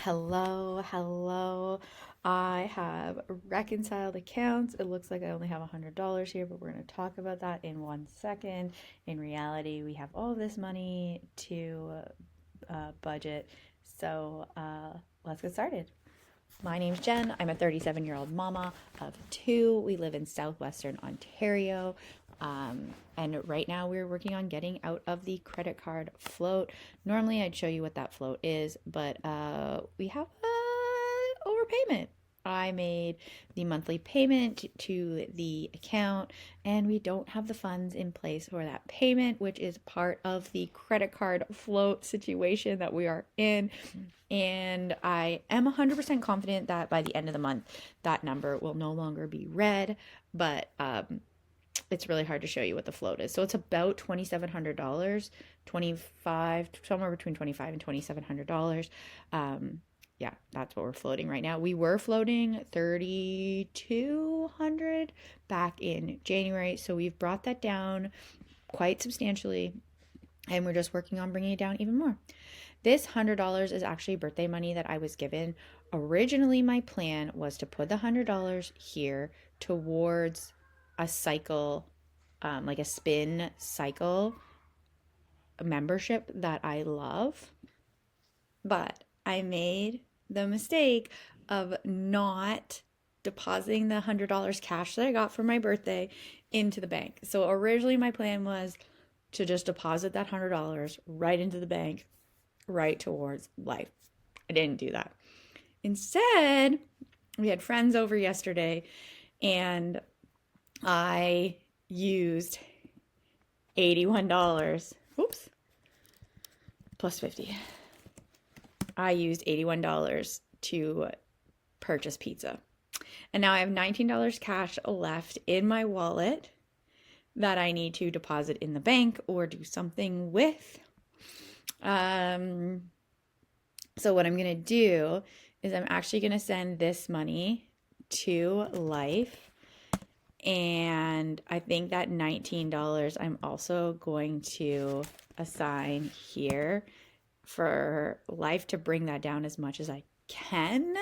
Hello. I have reconciled accounts. It looks like I only have $100 here, but we're going to talk about that in 1 second. In reality, we have all this money to budget. So let's get started. My name's Jen. I'm a 37-year-old mama of two. We live in southwestern Ontario. And right now we're working on getting out of the credit card float. Normally I'd show you what that float is, but we have a overpayment. I made the monthly payment to the account and we don't have the funds in place for that payment, which is part of the credit card float situation that we are in. And I am 100% confident that by the end of the month, that number will no longer be red, but it's really hard to show you what the float is. So it's about $2,700, 25, somewhere between 25 and $2,700. Yeah, that's what we're floating right now. We were floating 3,200 back in January, so we've brought that down quite substantially, and we're just working on bringing it down even more. This $100 is actually birthday money that I was given. Originally, my plan was to put the $100 here towards a cycle, like a spin cycle membership that I love. But I made the mistake of not depositing the $100 cash that I got for my birthday into the bank. So originally my plan was to just deposit that $100 right into the bank, right towards life. I didn't do that. Instead, we had friends over yesterday and I used $81. Oops. Plus 50. I used $81 to purchase pizza. And now I have $19 cash left in my wallet that I need to deposit in the bank or do something with. So what I'm going to do is I'm actually going to send this money to Life. And I think that $19 I'm also going to assign here for Life to bring that down as much as I can.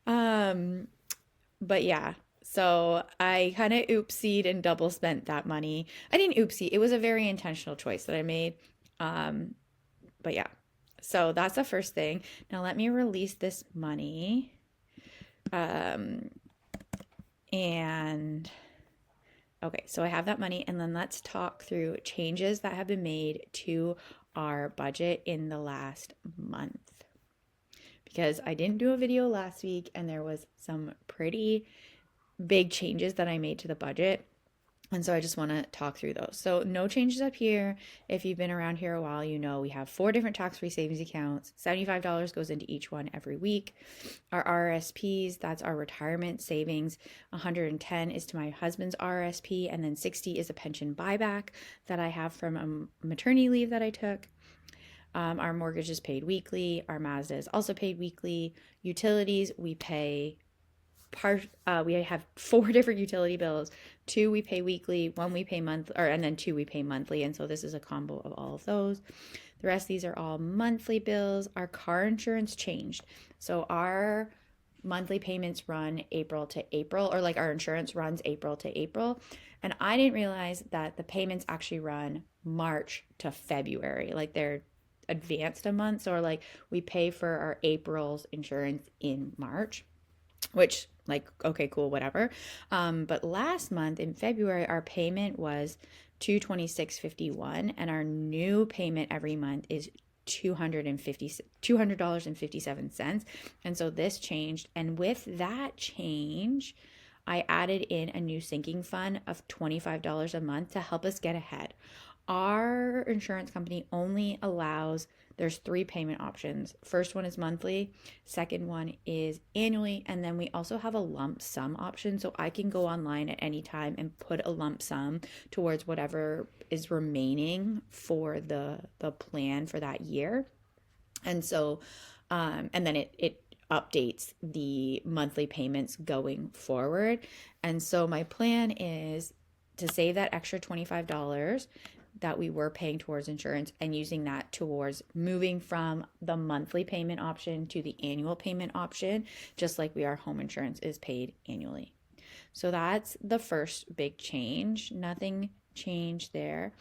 But yeah, so I kind of oopsied and double spent that money. I didn't oopsie. It was a very intentional choice that I made. But yeah, so that's the first thing. Now let me release this money. And okay, so I have that money, and then let's talk through changes that have been made to our budget in the last month. Because I didn't do a video last week, and there was some pretty big changes that I made to the budget. And so I just want to talk through those. So no changes up here. If you've been around here a while, you know we have 4 different tax-free savings accounts. $75 goes into each one every week. Our RSPs, that's our retirement savings. 110 is to my husband's RSP, and then 60 is a pension buyback that I have from a maternity leave that I took. Our mortgage is paid weekly. Our Mazda is also paid weekly. Utilities, we pay we have 4 different utility bills. 2 we pay weekly, 1 we pay monthly, and then 2 we pay monthly. And so this is a combo of all of those. The rest of these are all monthly bills. Our car insurance changed. So our monthly payments run April to April, or like our insurance runs April to April. And I didn't realize that the payments actually run March to February. Like they're advanced a month. So like we pay for our April's insurance in March, which like, okay, cool, whatever. But last month in February, our payment was $226.51, and our new payment every month is $200.57. And so this changed. And with that change, I added in a new sinking fund of $25 a month to help us get ahead. Our insurance company only allows, there's 3 payment options. First one is monthly, second one is annually, and then we also have a lump sum option. So I can go online at any time and put a lump sum towards whatever is remaining for the plan for that year. And so, and then it updates the monthly payments going forward. And so my plan is to save that extra $25 that we were paying towards insurance and using that towards moving from the monthly payment option to the annual payment option, just like we are home insurance is paid annually. So that's the first big change. Nothing changed there.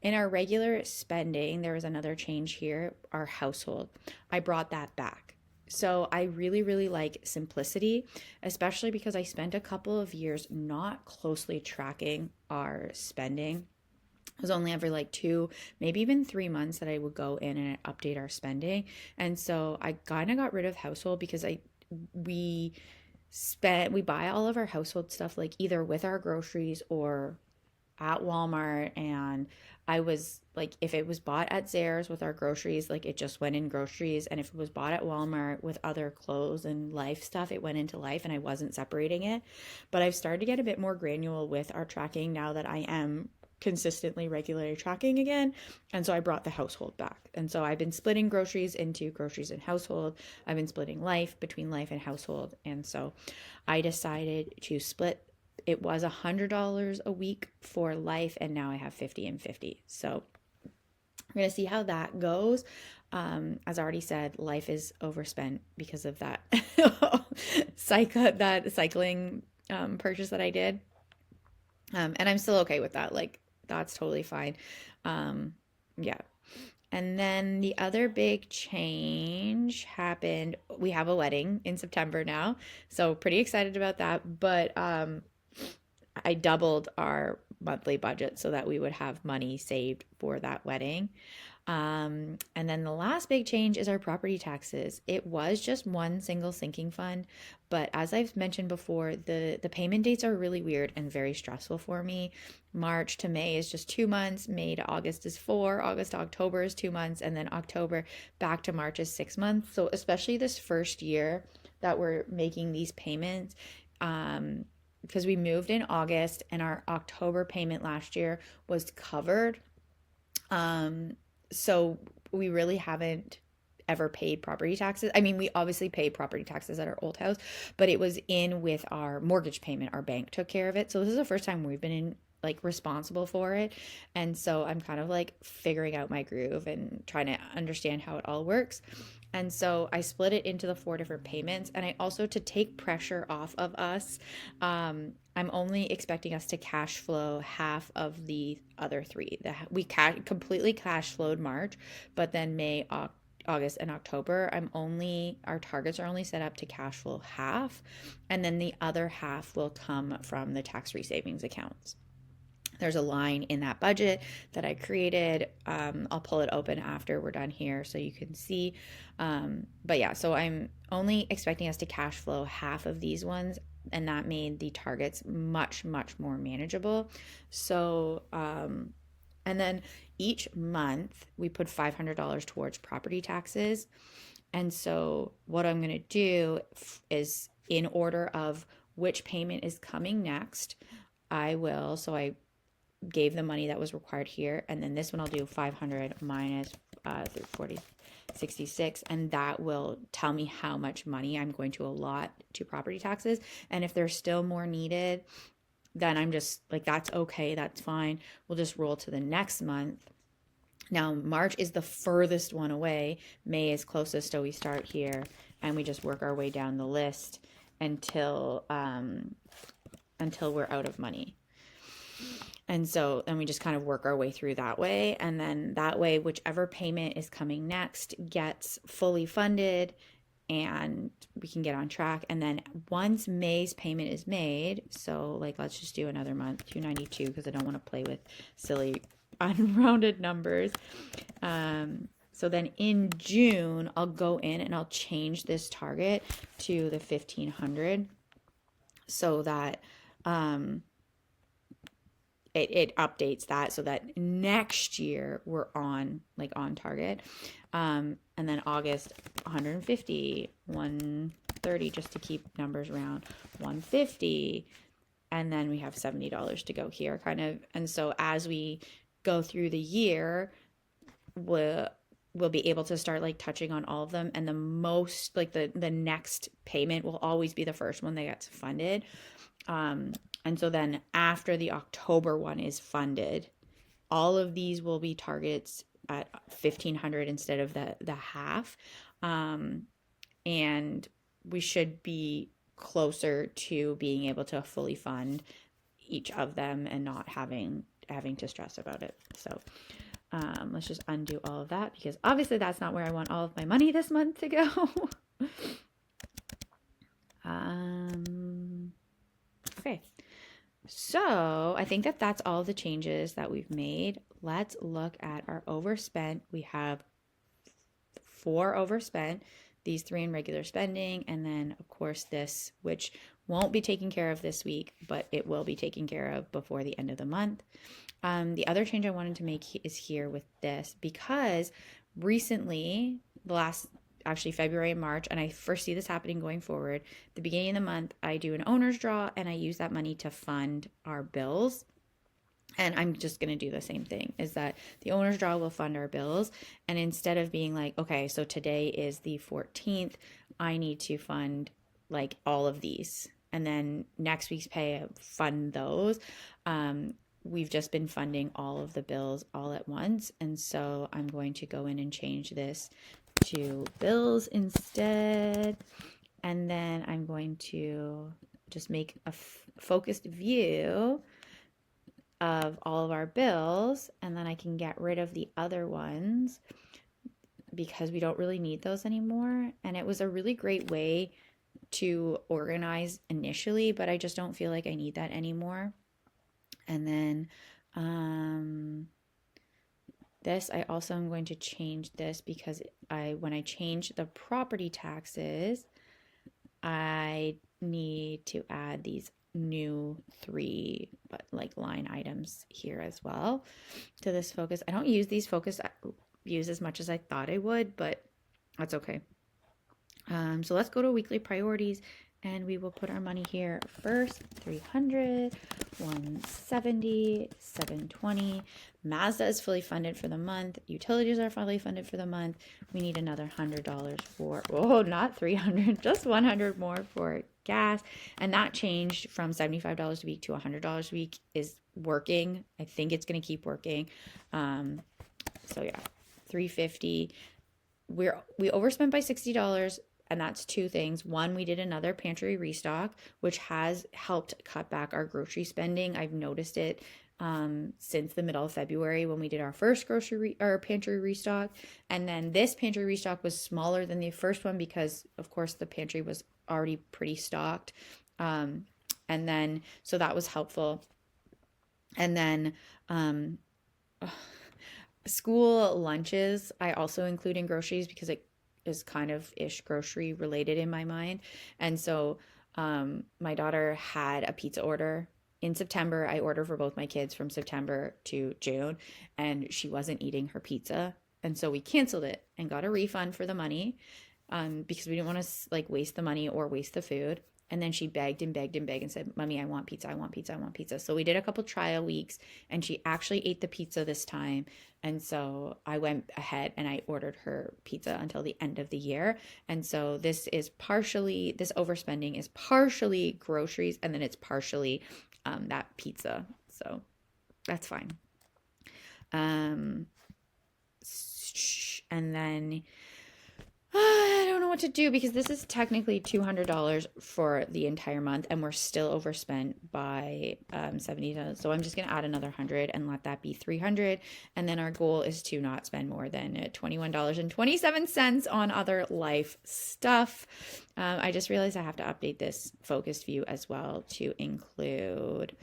In our regular spending, there was another change here, our household. I brought that back. So I really, really like simplicity, especially because I spent a couple of years not closely tracking our spending. It was only every like 2, maybe even 3 months that I would go in and update our spending. And so I kind of got rid of household because we buy all of our household stuff like either with our groceries or at Walmart. And I was like, if it was bought at Zehrs with our groceries, like it just went in groceries. And if it was bought at Walmart with other clothes and life stuff, it went into life, and I wasn't separating it. But I've started to get a bit more granular with our tracking now that I am consistently regularly tracking again. And so I brought the household back. And so I've been splitting groceries into groceries and household. I've been splitting life between life and household. And so I decided to split. It was $100 a week for life, and now I have 50 and 50. So we're going to see how that goes. As I already said, life is overspent because of that cycling purchase that I did. And I'm still okay with that. Like, that's totally fine. Yeah. And then the other big change happened. We have a wedding in September now, so pretty excited about that. But I doubled our monthly budget so that we would have money saved for that wedding. And then the last big change is our property taxes. It was just one single sinking fund, but as I've mentioned before, the payment dates are really weird and very stressful for me. March to May is just 2 months, May to August is 4, August to October is 2 months, and then October back to March is 6 months. So especially this first year that we're making these payments, because we moved in August and our October payment last year was covered. So we really haven't ever paid property taxes. I mean, we obviously paid property taxes at our old house, but it was in with our mortgage payment. Our bank took care of it. So this is the first time we've been in like responsible for it. And so I'm kind of like figuring out my groove and trying to understand how it all works. And so I split it into the 4 different payments. And I also, to take pressure off of us, I'm only expecting us to cash flow half of the other 3. We completely cash flowed March, but then May, August, and October, our targets are only set up to cash flow half. And then the other half will come from the tax-free savings accounts. There's a line in that budget that I created. I'll pull it open after we're done here so you can see. But yeah, so I'm only expecting us to cash flow half of these ones, and that made the targets much, much more manageable. So, and then each month we put $500 towards property taxes. And so what I'm going to do is, in order of which payment is coming next, I gave the money that was required here, and then this one I'll do 500 minus 40, 66, and that will tell me how much money I'm going to allot to property taxes. And if there's still more needed, then I'm just like, that's okay, that's fine. We'll just roll to the next month. Now, March is the furthest one away. May is closest, so we start here and we just work our way down the list until we're out of money. And so then we just kind of work our way through that way. And then that way, whichever payment is coming next gets fully funded and we can get on track. And then once May's payment is made, so like, let's just do another month, 292, because I don't want to play with silly unrounded numbers. So then in June, I'll go in and I'll change this target to the 1500 so that, it updates that so that next year we're on target. And then August, 150, 130, just to keep numbers round, 150. And then we have $70 to go here kind of. And so as we go through the year, we'll be able to start like touching on all of them. And the most, like the next payment will always be the first one that gets funded. And so then after the October one is funded, all of these will be targets at 1,500 instead of the half. And we should be closer to being able to fully fund each of them and not having to stress about it. So let's just undo all of that, because obviously that's not where I want all of my money this month to go. Okay, so I think that that's all the changes that we've made. Let's look at our overspent. We have 4 overspent, these 3 in regular spending, and then of course this, which won't be taken care of this week, but it will be taken care of before the end of the month. The other change I wanted to make is here with this, because recently, the last, actually February and March, and I first see this happening going forward, the beginning of the month, I do an owner's draw and I use that money to fund our bills. And I'm just going to do the same thing, is that the owner's draw will fund our bills. And instead of being like, okay, so today is the 14th, I need to fund like all of these, and then next week's pay, fund those. We've just been funding all of the bills all at once. And so I'm going to go in and change this to bills instead. And then I'm going to just make a focused view of all of our bills, and then I can get rid of the other ones because we don't really need those anymore. And it was a really great way to organize initially, but I just don't feel like I need that anymore. And then this, I also am going to change this because when I change the property taxes, I need to add these new 3 like line items here as well to this focus. I don't use these focus views as much as I thought I would, but that's okay. So let's go to weekly priorities, and we will put our money here first. 300, 170, 720. Mazda is fully funded for the month. Utilities are fully funded for the month. We need another $100 for, oh, not 300, just 100 more for gas. And that changed from $75 a week to $100 a week is working. I think it's going to keep working. So yeah, 350. We overspent by $60. And that's 2 things. One, we did another pantry restock, which has helped cut back our grocery spending. I've noticed it since the middle of February when we did our first pantry restock. And then this pantry restock was smaller than the first one because, of course, the pantry was already pretty stocked. And then, so that was helpful. And then school lunches, I also include in groceries because it is kind of ish grocery related in my mind. And so my daughter had a pizza order in September. I ordered for both my kids from September to June, and she wasn't eating her pizza. And so we canceled it and got a refund for the money because we didn't want to like waste the money or waste the food. And then she begged and begged and begged and said, Mommy, I want pizza, I want pizza, I want pizza. So we did a couple trial weeks, and she actually ate the pizza this time. And so I went ahead and I ordered her pizza until the end of the year. And so this overspending is partially groceries, and then it's partially that pizza. So that's fine. And then I don't know what to do because this is technically $200 for the entire month, and we're still overspent by $70. So I'm just going to add another $100 and let that be $300. And then our goal is to not spend more than $21.27 on other life stuff. I just realized I have to update this focused view as well to include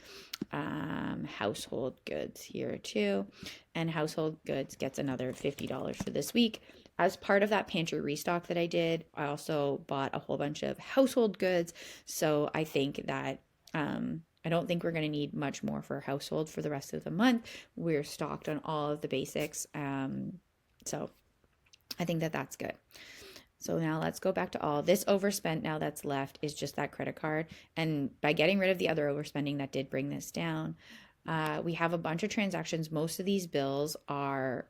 household goods here too. And household goods gets another $50 for this week. As part of that pantry restock that I did, I also bought a whole bunch of household goods. So I think that I don't think we're going to need much more for household for the rest of the month. We're stocked on all of the basics. So I think that that's good. So now let's go back to all this overspent. Now that's left is just that credit card. And by getting rid of the other overspending that did bring this down, we have a bunch of transactions. Most of these bills are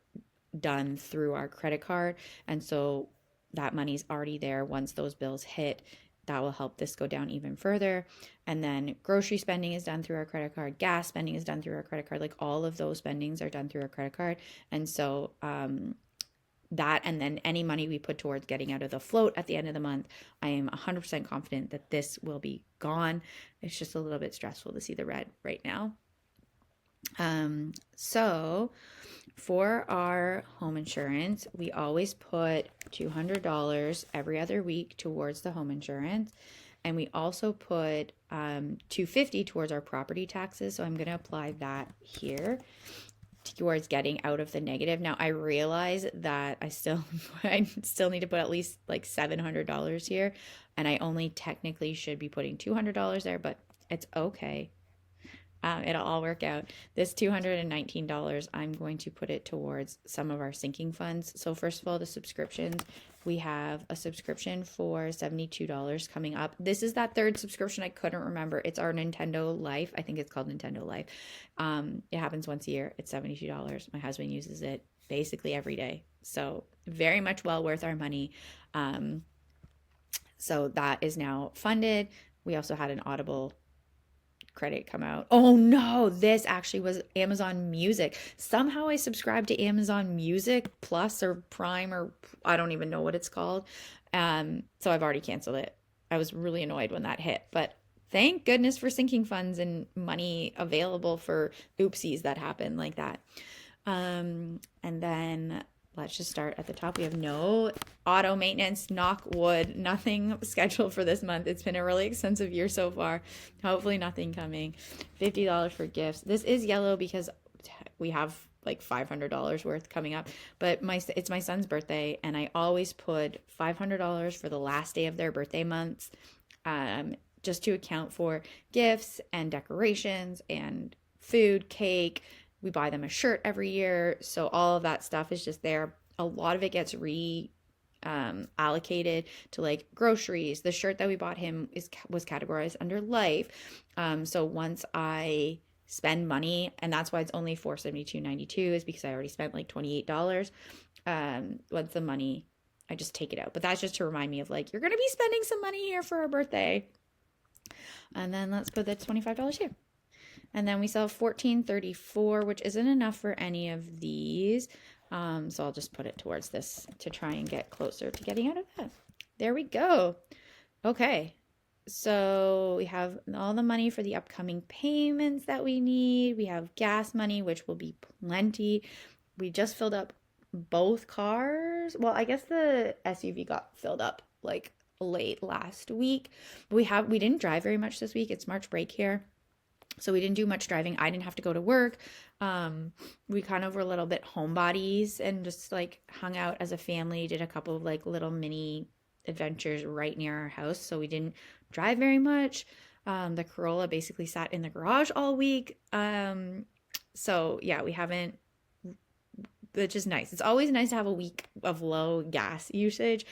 done through our credit card, and so that money's already there once those bills hit, that will help this go down even further. And then grocery spending is done through our credit card. Gas spending is done through our credit card. Like all of those spendings are done through our credit card. And so that, and then any money we put towards getting out of the float at the end of the month, I am 100% confident that this will be gone. It's just a little bit stressful to see the red right now. So for our home insurance, we always put $200 every other week towards the home insurance. And we also put $250 towards our property taxes. So I'm going to apply that here towards getting out of the negative. Now I realize that I still need to put at least like $700 here, and I only technically should be putting $200 there, but it's okay. It'll all work out. This $219, I'm going to put it towards some of our sinking funds. So first of all, the subscriptions. We have a subscription for $72 coming up. This is that third subscription I couldn't remember. It's our Nintendo Life. I think it's called Nintendo Life. It happens once a year. It's $72. My husband uses it basically every day. So very much well worth our money. So that is now funded. We also had an Audible credit come out. Oh no, this actually was Amazon Music. Somehow I subscribed to Amazon Music Plus or Prime, or I don't even know what it's called. So I've already canceled it. I was really annoyed when that hit, but thank goodness for sinking funds and money available for oopsies that happen like that. And then let's just start at the top. We have no auto maintenance, knock wood, nothing scheduled for this month. It's been a really expensive year so far. Hopefully nothing coming. $50 for gifts. This is yellow because we have like $500 worth coming up, but it's my son's birthday, and I always put $500 for the last day of their birthday months, just to account for gifts and decorations and food, cake. We buy them a shirt every year. So all of that stuff is just there. A lot of it gets allocated to like groceries. The shirt that we bought him was categorized under life. So once I spend money, and that's why it's only $472.92, is because I already spent like $28. Once the money, I just take it out. But that's just to remind me of like, you're going to be spending some money here for our birthday. And then let's put the $25 here. And then we sell $14.34, which isn't enough for any of these. So I'll just put it towards this to try and get closer to getting out of that. There we go. Okay. So we have all the money for the upcoming payments that we need. We have gas money, which will be plenty. We just filled up both cars. Well, I guess the SUV got filled up like late last week. We didn't drive very much this week. It's March break here. So we didn't do much driving. I didn't have to go to work. We kind of were a little bit homebodies and just like hung out as a family, did a couple of like little mini adventures right near our house. So we didn't drive very much. The Corolla basically sat in the garage all week. So yeah, we haven't, which is nice. It's always nice to have a week of low gas usage.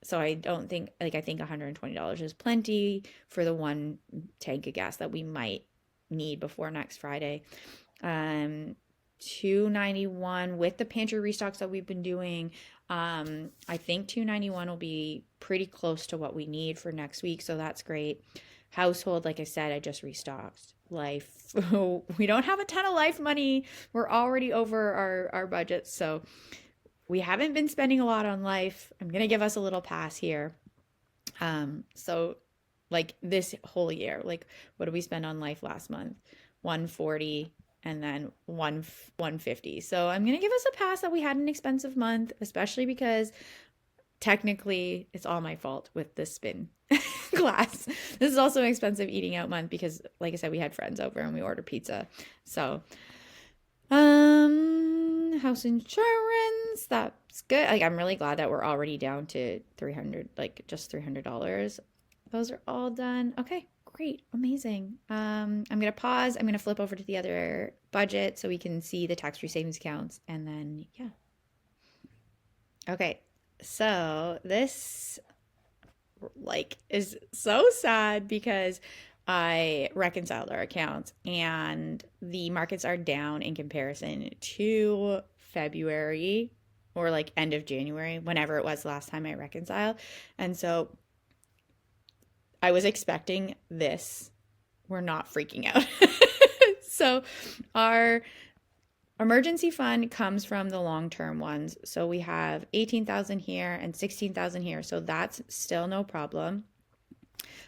So I don't think, like, I think $120 is plenty for the one tank of gas that we might need before next Friday. $291 with the pantry restocks that we've been doing. I think $291 will be pretty close to what we need for next week. So that's great. Household, like I said, I just restocked. Life, we don't have a ton of life money. We're already over our budget. So we haven't been spending a lot on life. I'm going to give us a little pass here. So like this whole year, like what did we spend on life last month? $140 and then $150. So I'm going to give us a pass that we had an expensive month, especially because technically it's all my fault with the spin class. This is also an expensive eating out month because like I said, we had friends over and we ordered pizza. So, house insurance, that's good. Like, I'm really glad that we're already down to $300, like just $300. Those are all done. Okay, great. Amazing. I'm going to pause. I'm going to flip over to the other budget so we can see the tax-free savings accounts. And then, yeah. Okay. So this like is so sad because I reconciled our accounts and the markets are down in comparison to February or like end of January, whenever it was last time I reconciled. And so I was expecting this. We're not freaking out. So our emergency fund comes from the long-term ones. So we have 18,000 here and 16,000 here. So that's still no problem.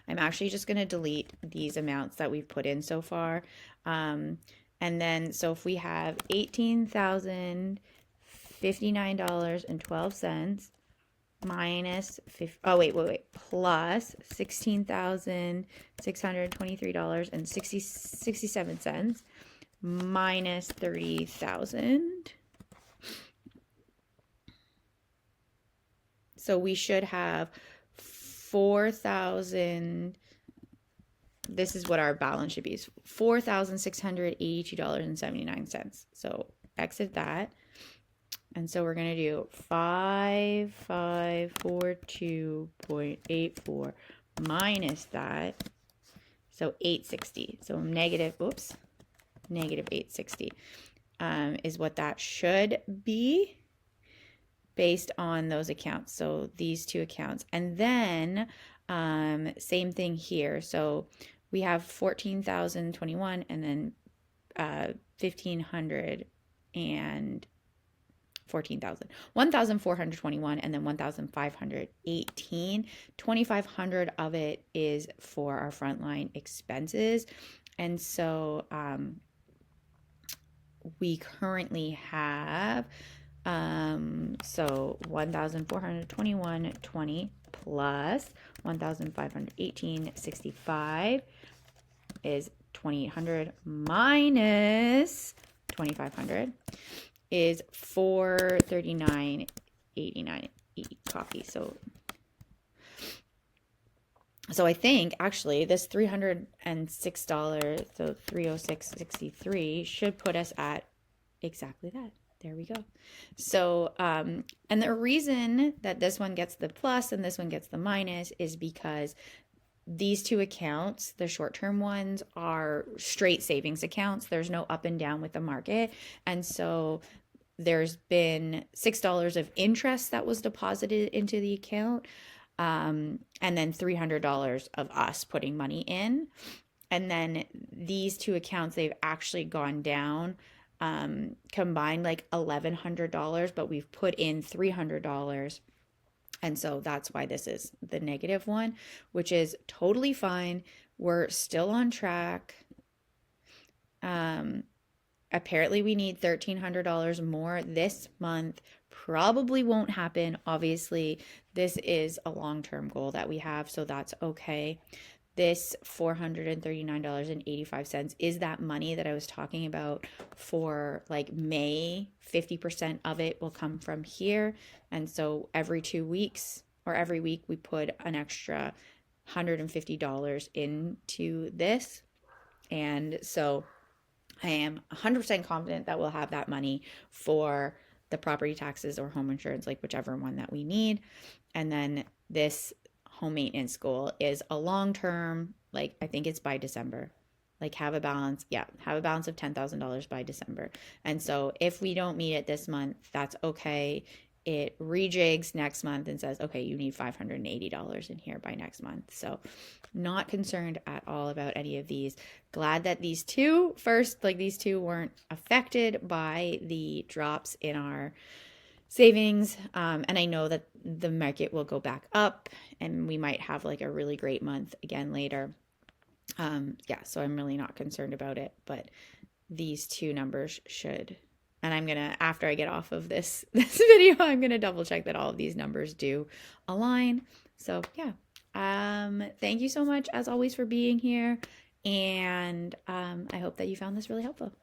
I'm actually just going to delete these amounts that we've put in so far. And then, so if we have $18,059.12 minus, plus $16,623.67 minus 30,000. So we should have 4,000. This is what our balance should be, $4,682.79. So exit that. And so we're going to do 5542.84 minus that. So 860. So negative 860 is what that should be based on those accounts. So these two accounts. And then same thing here. So we have 14,021 and then 1,500 and 14,000, 1,421 and then 1,518. 2,500 of it is for our frontline expenses. And so we currently have so 1,421.20 plus 1,518.65 is 2,800 minus 2,500 is 439.89 copy. So I think actually this $306, so 306.63 should put us at exactly that. There we go. So, and the reason that this one gets the plus and this one gets the minus is because these two accounts, the short-term ones, are straight savings accounts. There's no up and down with the market. And so there's been $6 of interest that was deposited into the account, and then $300 of us putting money in. And then these two accounts, they've actually gone down combined like $1,100, but we've put in $300. And so that's why this is the negative one, which is totally fine. We're still on track. Apparently we need $1,300 more this month. Probably won't happen. Obviously, this is a long-term goal that we have, so that's okay. This $439.85 is that money that I was talking about for like May. 50% of it will come from here. And so every 2 weeks or every week we put an extra $150 into this. And so I am 100% confident that we'll have that money for the property taxes or home insurance, like whichever one that we need. And then this home maintenance goal is a long-term, like I think it's by December, like have a balance of $10,000 by December. And so if we don't meet it this month, that's okay. It rejigs next month and says, okay, you need $580 in here by next month. So not concerned at all about any of these. Glad that these two weren't affected by the drops in our savings. And I know that the market will go back up and we might have like a really great month again later. So I'm really not concerned about it, but these two numbers should. And I'm going to, after I get off of this video, I'm going to double check that all of these numbers do align. So yeah, thank you so much as always for being here. And I hope that you found this really helpful.